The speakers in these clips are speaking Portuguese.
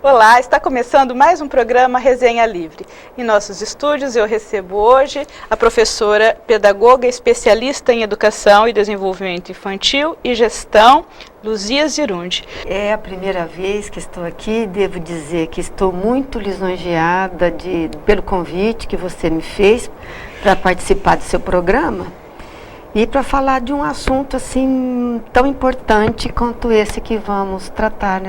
Olá, está começando mais um programa Resenha Livre. Em nossos estúdios eu recebo hoje a professora pedagoga especialista em educação e desenvolvimento infantil e gestão, Luzia Zirundi. É a primeira vez que estou aqui, devo dizer que estou muito lisonjeada pelo convite que você me fez para participar do seu programa e para falar de um assunto assim tão importante quanto esse que vamos tratar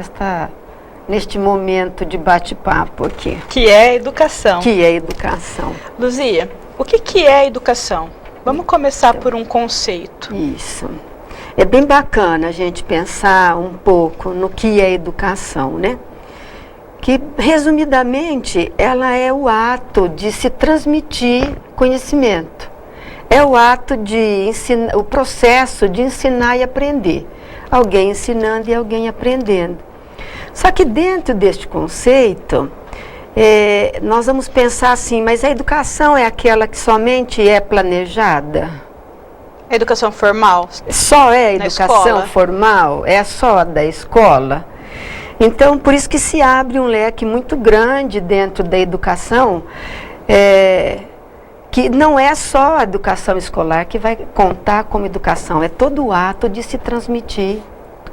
neste momento de bate-papo aqui. Que é educação. Que é educação. Luzia, o que é educação? Vamos começar por um conceito. Isso. É bem bacana a gente pensar um pouco no que é educação, né? Que, resumidamente, ela é o ato de se transmitir conhecimento. É o ato de ensinar, o processo de ensinar e aprender. Alguém ensinando e alguém aprendendo. Só que dentro deste conceito, nós vamos pensar assim, mas a educação é aquela que somente é planejada? A educação formal? Só é a educação formal? É só da escola? Então, por isso que se abre um leque muito grande dentro da educação, que não é só a educação escolar que vai contar como educação, é todo o ato de se transmitir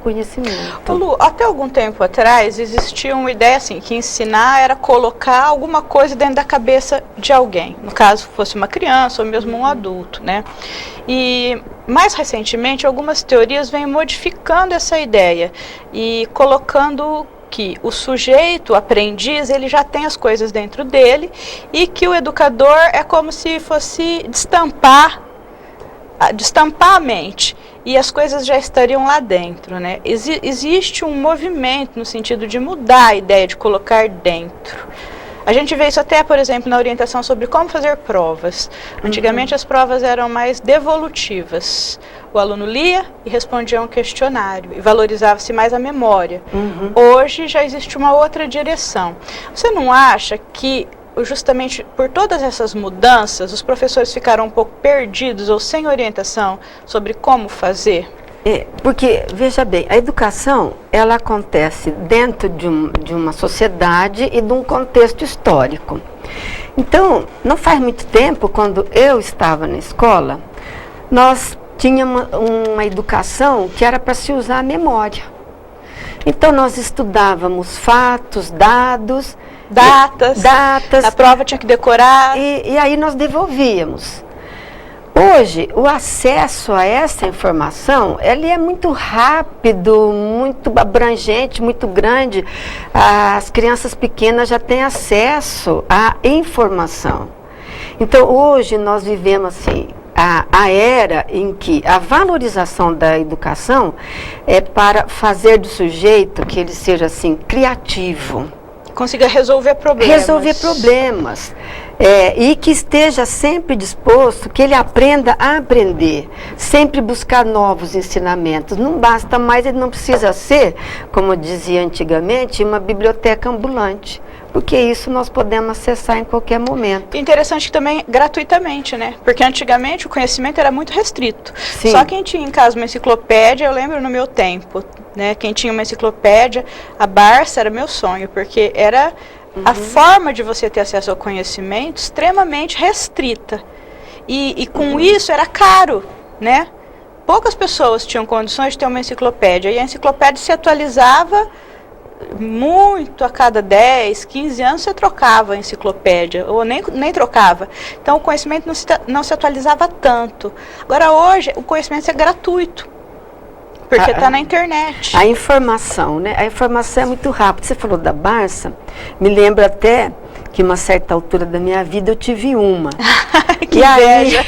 conhecimento. Lu, até algum tempo atrás existia uma ideia assim, que ensinar era colocar alguma coisa dentro da cabeça de alguém, no caso fosse uma criança ou mesmo um adulto, né? E mais recentemente algumas teorias vêm modificando essa ideia e colocando que o sujeito, o aprendiz, ele já tem as coisas dentro dele e que o educador é como se fosse destampar a mente e as coisas já estariam lá dentro, né? Existe um movimento no sentido de mudar a ideia de colocar dentro. A gente vê isso até, por exemplo, na orientação sobre como fazer provas. Antigamente as provas eram mais devolutivas. O aluno lia e respondia a um questionário e valorizava-se mais a memória. Hoje já existe uma outra direção. Você não acha que justamente por todas essas mudanças, os professores ficaram um pouco perdidos ou sem orientação sobre como fazer? Porque, veja bem, a educação, ela acontece dentro de uma sociedade e de um contexto histórico. Então, não faz muito tempo, quando eu estava na escola, nós tínhamos uma educação que era para se usar a memória. Então, nós estudávamos fatos, dados, datas. A prova tinha que decorar. E aí nós devolvíamos. Hoje, o acesso a essa informação, ele é muito rápido, muito abrangente, muito grande. As crianças pequenas já têm acesso à informação. Então, hoje nós vivemos assim, a era em que a valorização da educação é para fazer do sujeito que ele seja assim, criativo. Consiga resolver problemas. E que esteja sempre disposto, que ele aprenda a aprender, sempre buscar novos ensinamentos. Não basta mais, ele não precisa ser, como dizia antigamente, uma biblioteca ambulante, porque isso nós podemos acessar em qualquer momento. Interessante que também gratuitamente, né? Porque antigamente o conhecimento era muito restrito. Sim. Só quem tinha em casa uma enciclopédia, eu lembro no meu tempo, né? Quem tinha uma enciclopédia, a Barça era meu sonho, porque era a forma de você ter acesso ao conhecimento extremamente restrita. E com isso era caro, né? Poucas pessoas tinham condições de ter uma enciclopédia. E a enciclopédia se atualizava muito a cada 10, 15 anos você trocava a enciclopédia, ou nem trocava. Então o conhecimento não se atualizava tanto. Agora hoje o conhecimento é gratuito, porque está na internet. A informação, né? A informação é muito rápida. Você falou da Barça, me lembro até que uma certa altura da minha vida eu tive uma. Que inveja!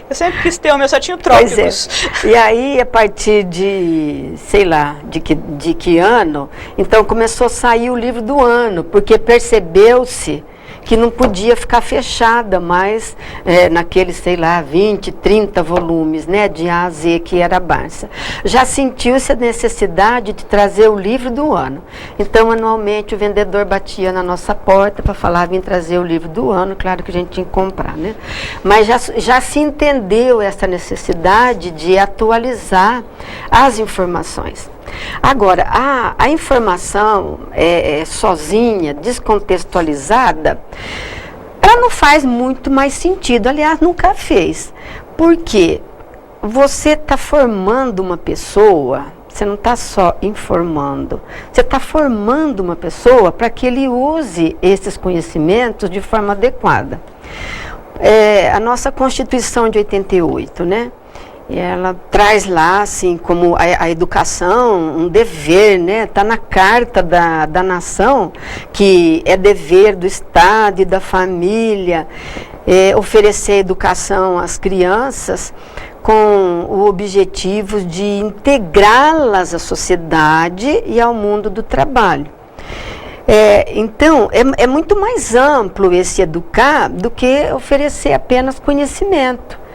Eu sempre quis ter uma, eu só tinha o Trópicos. Pois é. E aí, a partir de, sei lá, de que ano, então começou a sair o livro do ano, porque percebeu-se que não podia ficar fechada mais naqueles, sei lá, 20, 30 volumes, né, de A a Z, que era a Barça. Já sentiu-se a necessidade de trazer o livro do ano. Então, anualmente, o vendedor batia na nossa porta para falar, vim trazer o livro do ano, claro que a gente tinha que comprar, né? Mas já se entendeu essa necessidade de atualizar as informações. Agora, a informação sozinha, descontextualizada, ela não faz muito mais sentido. Aliás, nunca fez. Porque você está formando uma pessoa, você não está só informando, você está formando uma pessoa para que ele use esses conhecimentos de forma adequada. A nossa Constituição de 88, né? Ela traz lá, assim, como a educação, um dever, né? Está na Carta da Nação, que é dever do Estado e da família, oferecer educação às crianças com o objetivo de integrá-las à sociedade e ao mundo do trabalho. Então, é muito mais amplo esse educar do que oferecer apenas conhecimento.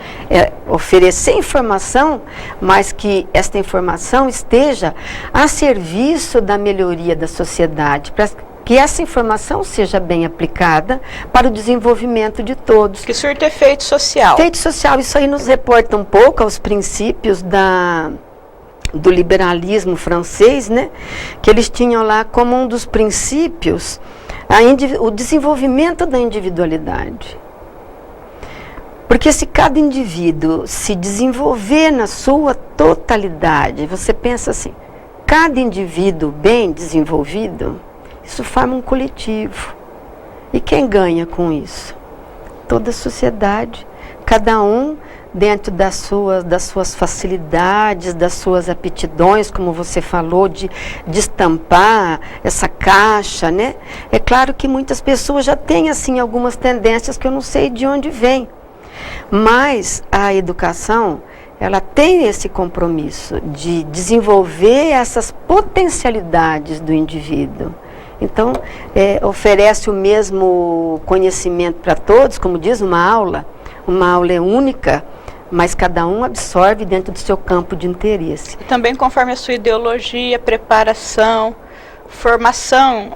Oferecer informação, mas que esta informação esteja a serviço da melhoria da sociedade, para que essa informação seja bem aplicada para o desenvolvimento de todos. Que surta efeito social. Efeito social, isso aí nos reporta um pouco aos princípios do liberalismo francês, né? Que eles tinham lá como um dos princípios o desenvolvimento da individualidade. Porque se cada indivíduo se desenvolver na sua totalidade, você pensa assim, cada indivíduo bem desenvolvido, isso forma um coletivo. E quem ganha com isso? Toda a sociedade, cada um dentro das suas facilidades, das suas aptidões, como você falou, de estampar essa caixa, né? É claro que muitas pessoas já têm, assim, algumas tendências que eu não sei de onde vêm. Mas a educação, ela tem esse compromisso de desenvolver essas potencialidades do indivíduo. Então, oferece o mesmo conhecimento para todos, como diz uma aula é única, mas cada um absorve dentro do seu campo de interesse. Também conforme a sua ideologia, preparação, formação,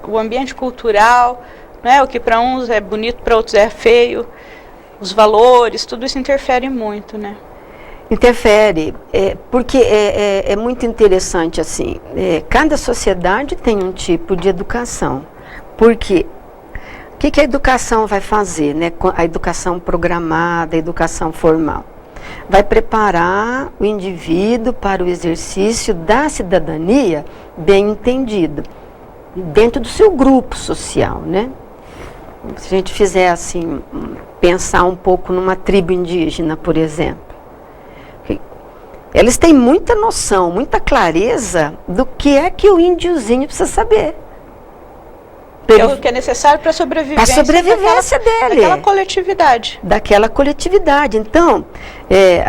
o ambiente cultural, né, o que para uns é bonito, para outros é feio, os valores, tudo isso interfere muito, né? Interfere, porque é muito interessante, assim, cada sociedade tem um tipo de educação, porque o que a educação vai fazer, né? A educação programada, a educação formal, vai preparar o indivíduo para o exercício da cidadania bem entendido, dentro do seu grupo social, né? Se a gente fizer assim, pensar um pouco numa tribo indígena, por exemplo, eles têm muita noção, muita clareza do que é que o índiozinho precisa saber. É o que é necessário para a sobrevivência dele. Daquela coletividade. Daquela coletividade. Então,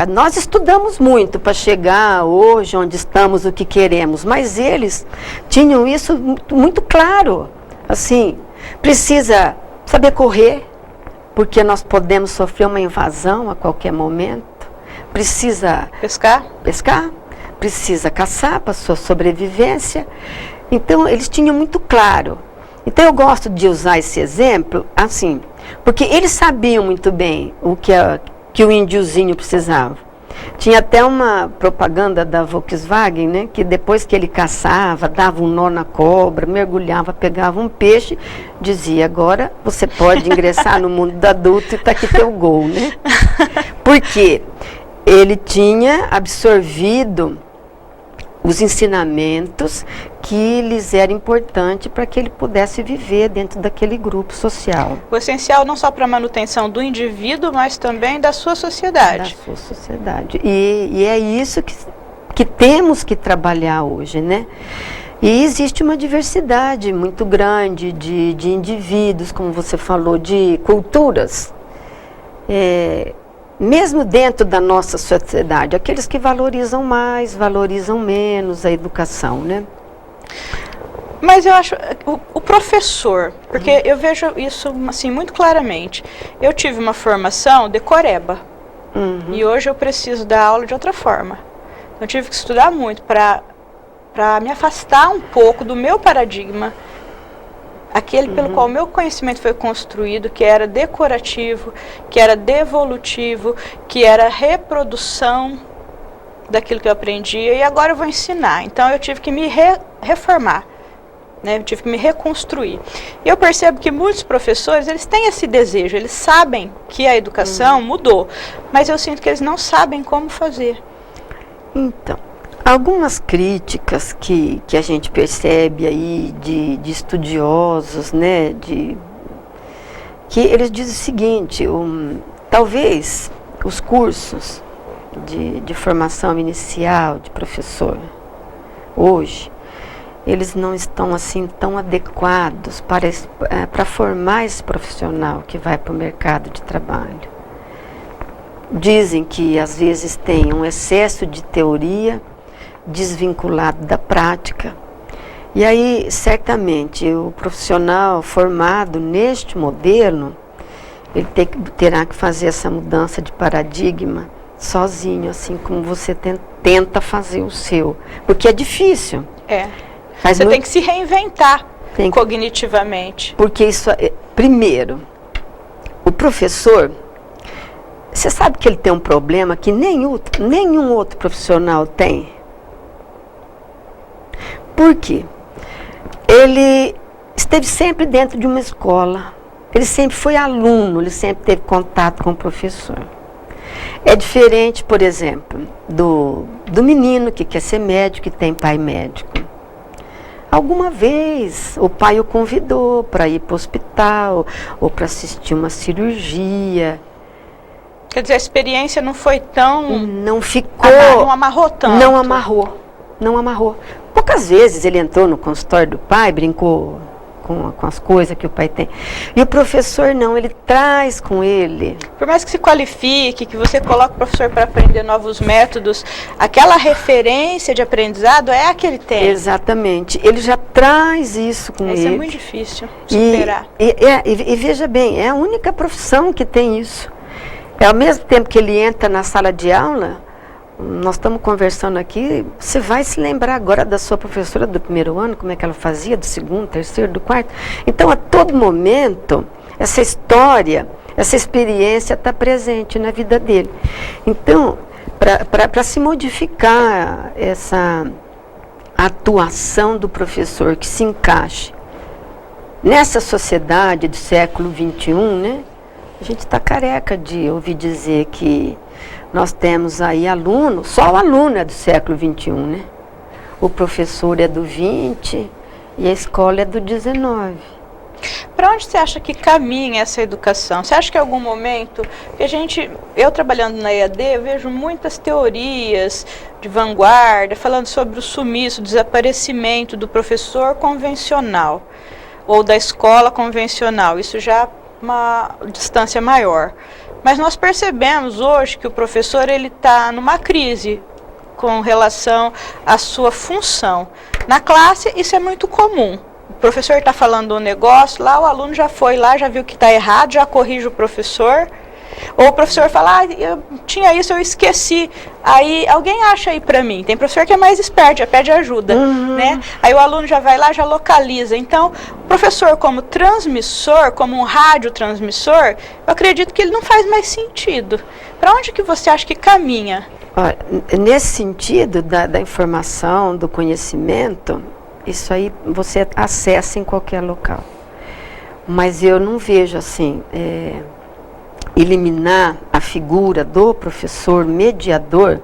nós estudamos muito para chegar hoje onde estamos, o que queremos, mas eles tinham isso muito claro. Assim, precisa saber correr, porque nós podemos sofrer uma invasão a qualquer momento. Precisa pescar, precisa caçar para sua sobrevivência. Então, eles tinham muito claro. Então, eu gosto de usar esse exemplo, assim, porque eles sabiam muito bem o que o índiozinho precisava. Tinha até uma propaganda da Volkswagen, né, que depois que ele caçava, dava um nó na cobra, mergulhava, pegava um peixe, dizia, agora você pode ingressar no mundo do adulto e está aqui teu gol, né? Porque ele tinha absorvido os ensinamentos que lhes era importante para que ele pudesse viver dentro daquele grupo social. O essencial não só para a manutenção do indivíduo, mas também da sua sociedade. Da sua sociedade. E é isso que temos que trabalhar hoje, né? E existe uma diversidade muito grande de indivíduos, como você falou, de culturas. Mesmo dentro da nossa sociedade, aqueles que valorizam mais, valorizam menos a educação, né? Mas eu acho, o professor, porque eu vejo isso assim muito claramente. Eu tive uma formação decoreba, e hoje eu preciso dar aula de outra forma. Eu tive que estudar muito para me afastar um pouco do meu paradigma, aquele pelo qual o meu conhecimento foi construído, que era decorativo, que era devolutivo, que era reprodução, daquilo que eu aprendia e agora eu vou ensinar. Então eu tive que me reformar, né? Eu tive que me reconstruir. E eu percebo que muitos professores, eles têm esse desejo, eles sabem que a educação mudou, mas eu sinto que eles não sabem como fazer. Então, algumas críticas que a gente percebe aí de estudiosos, né, que eles dizem o seguinte, talvez os cursos de formação inicial de professor, hoje, eles não estão assim tão adequados para formar esse profissional que vai para o mercado de trabalho. Dizem que às vezes tem um excesso de teoria desvinculado da prática. E aí, certamente, o profissional formado neste modelo, ele terá que fazer essa mudança de paradigma sozinho, assim como você tenta fazer o seu. Porque é difícil. Você tem que se reinventar cognitivamente. Porque isso, primeiro, o professor, você sabe que ele tem um problema que nenhum outro profissional tem? Por quê? Ele esteve sempre dentro de uma escola, ele sempre foi aluno, ele sempre teve contato com o professor. É diferente, por exemplo, do menino que quer ser médico, que tem pai médico. Alguma vez o pai o convidou para ir para o hospital ou para assistir uma cirurgia. Quer dizer, a experiência não foi tão... Não ficou... Não amarrou tanto. Não amarrou. Poucas vezes ele entrou no consultório do pai, brincou com as coisas que o pai tem. E o professor não, ele traz com ele. Por mais que se qualifique, que você coloque o professor para aprender novos métodos, aquela referência de aprendizado é a que ele tem. Exatamente. Ele já traz isso com ele. Isso é muito difícil superar. E veja bem, é a única profissão que tem isso. Ao mesmo tempo que ele entra na sala de aula, nós estamos conversando aqui, você vai se lembrar agora da sua professora do primeiro ano, como é que ela fazia, do segundo, terceiro, do quarto. Então, a todo momento, essa história, essa experiência está presente na vida dele. Então, para se modificar essa atuação do professor que se encaixe nessa sociedade do século XXI, né? A gente está careca de ouvir dizer que nós temos aí alunos, só o aluno é do século XXI, né? O professor é do XX e a escola é do XIX. Para onde você acha que caminha essa educação? Você acha que em algum momento, eu trabalhando na EAD, eu vejo muitas teorias de vanguarda, falando sobre o sumiço, o desaparecimento do professor convencional, ou da escola convencional, isso já uma distância maior. Mas nós percebemos hoje que o professor ele está numa crise com relação à sua função. Na classe isso é muito comum. O professor está falando um negócio, lá o aluno já foi lá, já viu que está errado, já corrige o professor. Ou o professor fala, eu tinha isso, eu esqueci. Aí alguém acha aí para mim. Tem professor que é mais esperto, já pede ajuda, né? Aí o aluno já vai lá, já localiza. Então, o professor como transmissor, como um radiotransmissor, eu acredito que ele não faz mais sentido. Para onde que você acha que caminha? Olha, nesse sentido da informação, do conhecimento, isso aí você acessa em qualquer local. Mas eu não vejo assim... eliminar a figura do professor mediador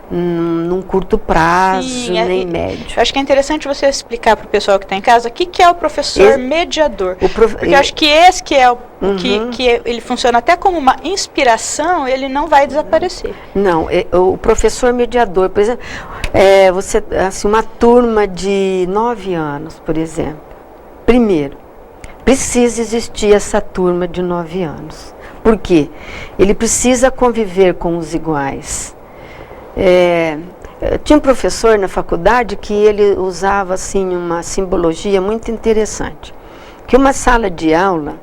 num curto prazo, Sim, nem médio. Eu acho que é interessante você explicar para o pessoal que está em casa o que é o professor mediador. Porque eu acho que esse que é ele funciona até como uma inspiração, ele não vai desaparecer. Não, o professor mediador, por exemplo, você, assim, uma turma de 9 anos, por exemplo. Primeiro, precisa existir essa turma de 9 anos. Por quê? Ele precisa conviver com os iguais. Tinha um professor na faculdade que ele usava assim, uma simbologia muito interessante. Que uma sala de aula,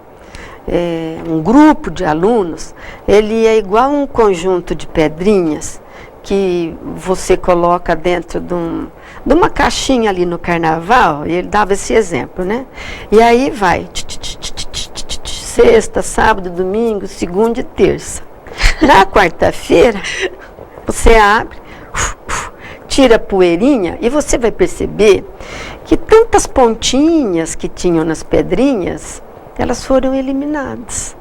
um grupo de alunos, ele é igual um conjunto de pedrinhas que você coloca dentro de uma caixinha ali no carnaval, e ele dava esse exemplo, né? E aí vai... sexta, sábado, domingo, segunda e terça. Na quarta-feira, você abre, tira a poeirinha e você vai perceber que tantas pontinhas que tinham nas pedrinhas, elas foram eliminadas.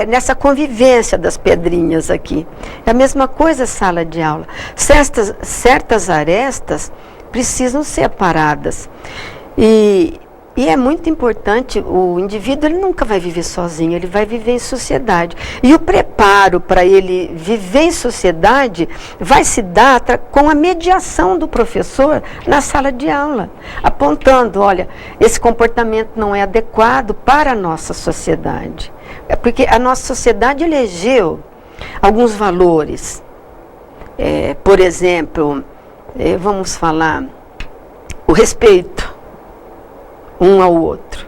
Nessa convivência das pedrinhas aqui. É a mesma coisa a sala de aula. Certas arestas precisam ser aparadas. E é muito importante, o indivíduo ele nunca vai viver sozinho, ele vai viver em sociedade. E o preparo para ele viver em sociedade vai se dar com a mediação do professor na sala de aula, apontando, olha, esse comportamento não é adequado para a nossa sociedade. É porque a nossa sociedade elegeu alguns valores. Por exemplo, vamos falar, o respeito um ao outro.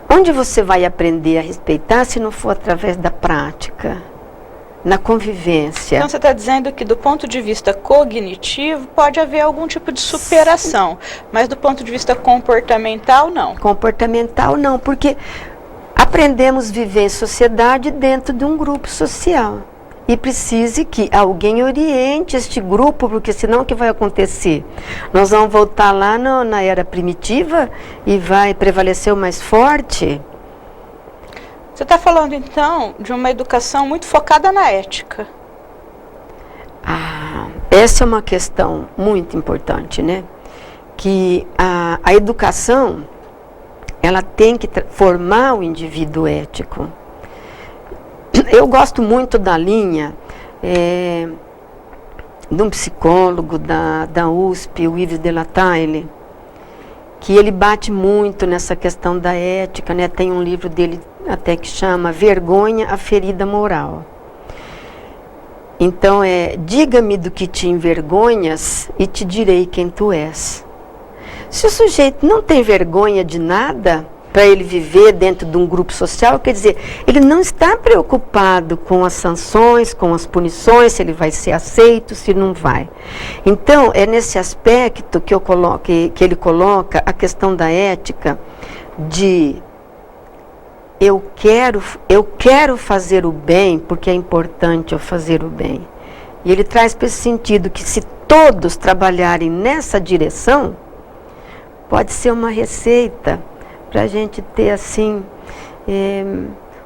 Onde você vai aprender a respeitar se não for através da prática, na convivência? Então você está dizendo que do ponto de vista cognitivo pode haver algum tipo de superação, mas do ponto de vista comportamental não. Comportamental não, porque aprendemos a viver em sociedade dentro de um grupo social. E precise que alguém oriente este grupo, porque senão o que vai acontecer? Nós vamos voltar lá na era primitiva e vai prevalecer o mais forte? Você está falando então de uma educação muito focada na ética. Essa é uma questão muito importante, né? Que a educação, ela tem que formar o indivíduo ético. Eu gosto muito da linha de um psicólogo da USP, o Yves de la Taille, que ele bate muito nessa questão da ética, né? Tem um livro dele até que chama Vergonha, a Ferida Moral. Então, diga-me do que te envergonhas e te direi quem tu és. Se o sujeito não tem vergonha de nada, para ele viver dentro de um grupo social, quer dizer, ele não está preocupado com as sanções, com as punições, se ele vai ser aceito, se não vai. Então, é nesse aspecto que ele coloca a questão da ética, de eu quero fazer o bem, porque é importante eu fazer o bem. E ele traz para esse sentido que se todos trabalharem nessa direção, pode ser uma receita para a gente ter, assim,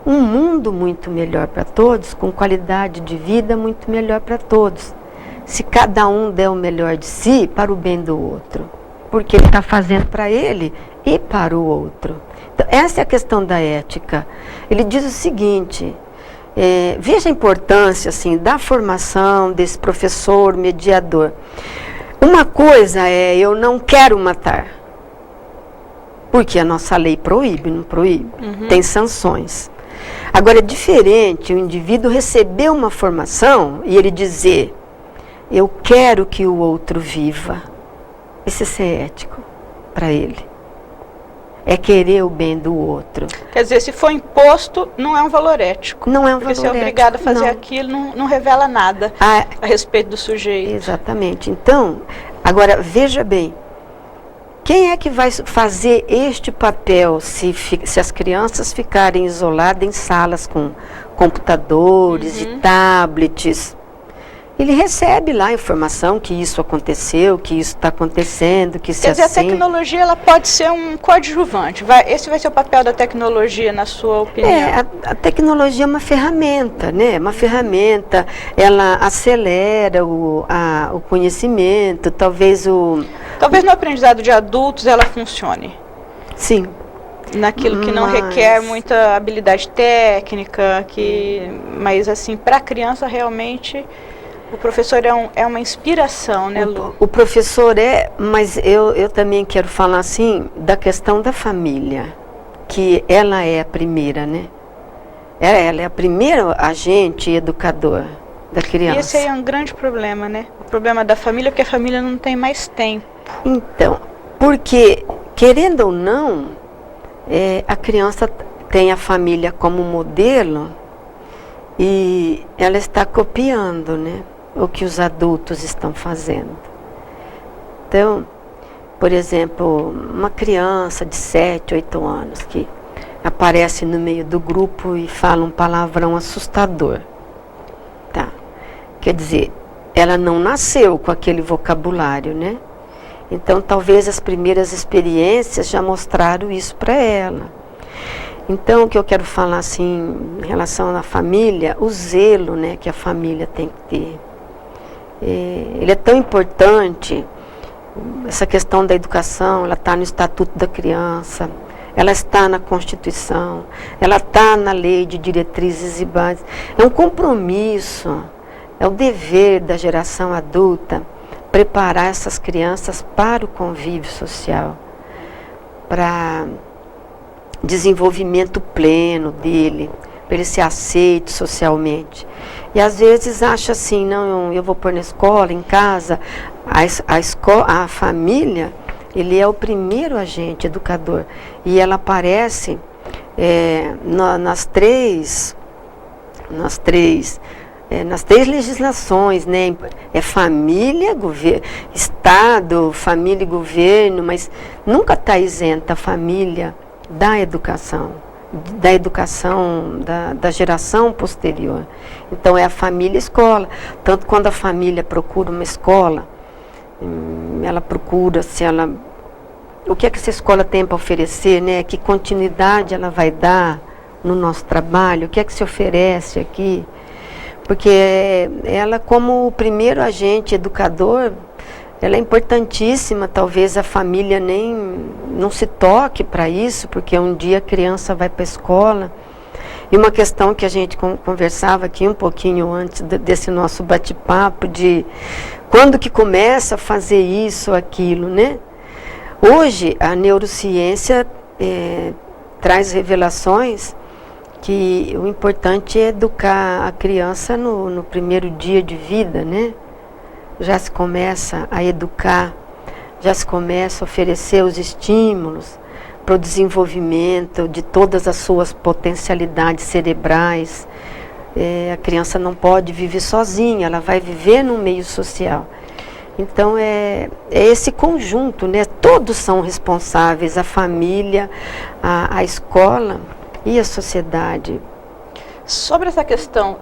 um mundo muito melhor para todos, com qualidade de vida muito melhor para todos. Se cada um der o melhor de si para o bem do outro. Porque ele está fazendo para ele e para o outro. Então, essa é a questão da ética. Ele diz o seguinte, veja a importância, assim, da formação desse professor mediador. Uma coisa é, eu não quero matar. Porque a nossa lei proíbe, não proíbe? Uhum. Tem sanções. Agora, é diferente o indivíduo receber uma formação e ele dizer, eu quero que o outro viva. Isso é ser ético para ele. É querer o bem do outro. Quer dizer, se for imposto, não é um valor ético. Não é um valor ético. Porque ser obrigado a fazer aquilo não revela nada a respeito do sujeito. Exatamente. Então, agora, veja bem, quem é que vai fazer este papel se as crianças ficarem isoladas em salas com computadores e tablets? Ele recebe lá a informação que isso aconteceu, que isso está acontecendo, que isso é assim. Quer dizer, a tecnologia ela pode ser um coadjuvante. Esse vai ser o papel da tecnologia, na sua opinião? A tecnologia é uma ferramenta, né? Uma ferramenta, ela acelera o conhecimento, talvez no aprendizado de adultos ela funcione. Sim. Naquilo que não requer muita habilidade técnica, mas assim, para a criança realmente o professor é uma inspiração, né, Lu? O professor mas eu também quero falar assim da questão da família, que ela é a primeira, né? Ela é a primeira agente educador da criança. E esse aí é um grande problema, né? O problema da família, porque a família não tem mais tempo. Então, porque, querendo ou não, a criança tem a família como modelo e ela está copiando, né, o que os adultos estão fazendo. Então, por exemplo, uma criança de 7, 8 anos que aparece no meio do grupo e fala um palavrão assustador. Tá. Quer dizer, ela não nasceu com aquele vocabulário, né? Então, talvez as primeiras experiências já mostraram isso para ela. Então, o que eu quero falar, assim, em relação à família, o zelo, né, que a família tem que ter. Ele é tão importante, essa questão da educação, ela está no Estatuto da Criança, ela está na Constituição, ela está na Lei de Diretrizes e Bases. É um compromisso, é o dever da geração adulta preparar essas crianças para o convívio social, para desenvolvimento pleno dele, para ele ser aceito socialmente. E às vezes acha assim, não, eu vou pôr na escola, em casa, a família, ele é o primeiro agente educador. E ela aparece nas três legislações, né? É família, Estado, família e governo, mas nunca está isenta a família da educação da geração posterior. Então é a família e escola. Tanto quando a família procura uma escola, ela procura o que é que essa escola tem para oferecer, né? Que continuidade ela vai dar no nosso trabalho, o que é que se oferece aqui. Porque ela, como o primeiro agente educador, ela é importantíssima. Talvez a família não se toque para isso, porque um dia a criança vai para a escola. E uma questão que a gente conversava aqui um pouquinho antes desse nosso bate-papo, de quando que começa a fazer isso, aquilo, né? Hoje, a neurociência traz revelações que o importante é educar a criança no primeiro dia de vida, né? Já se começa a educar, já se começa a oferecer os estímulos para o desenvolvimento de todas as suas potencialidades cerebrais. A criança não pode viver sozinha, ela vai viver no meio social. Então é esse conjunto, né? Todos são responsáveis, a família, a escola e a sociedade. Sobre essa questão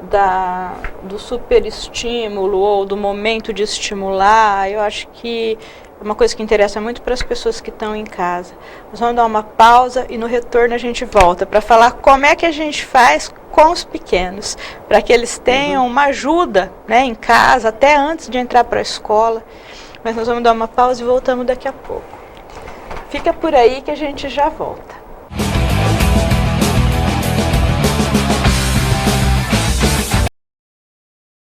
do superestímulo ou do momento de estimular, eu acho que é uma coisa que interessa muito para as pessoas que estão em casa. Nós vamos dar uma pausa e no retorno a gente volta para falar como é que a gente faz com os pequenos, para que eles tenham uma ajuda, né, em casa, até antes de entrar para a escola. Mas nós vamos dar uma pausa e voltamos daqui a pouco. Fica por aí que a gente já volta.